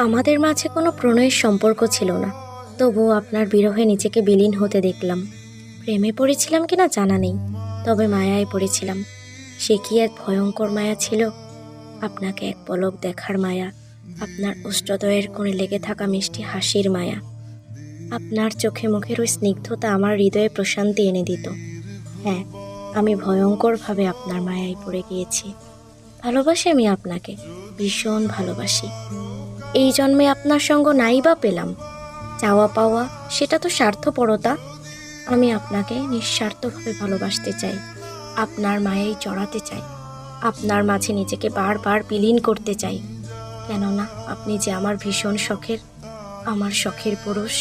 আমাদের মাঝে কোনো প্রণয়ের সম্পর্ক ছিল না, তবুও আপনার বিরহে নিজেকে বিলীন হতে দেখলাম। প্রেমে পড়েছিলাম কিনা জানা নেই, তবে মায়ায় পড়েছিলাম। সে কি এক ভয়ঙ্কর মায়া ছিল! আপনাকে এক পলক দেখার মায়া, আপনার অষ্টদয়ের কোণে লেগে থাকা মিষ্টি হাসির মায়া। আপনার চোখে মুখের ওই স্নিগ্ধতা আমার হৃদয়ে প্রশান্তি এনে দিত। হ্যাঁ, আমি ভয়ঙ্করভাবে আপনার মায়ায় পড়ে গিয়েছি। ভালোবাসি আমি আপনাকে, ভীষণ ভালোবাসি। এই জন্মে আপনার সঙ্গ নাই বা পেলাম, চাওয়া পাওয়া সেটা তো স্বার্থপরতা। আমি আপনাকে নিঃস্বার্থভাবে ভালোবাসতে চাই, আপনার মায়ায় চড়াতে চাই, আপনার মাঝে নিজেকে বারবার বিলীন করতে চাই। কেননা আপনি যে আমার ভীষণ শখের, আমার শখের পুরুষ।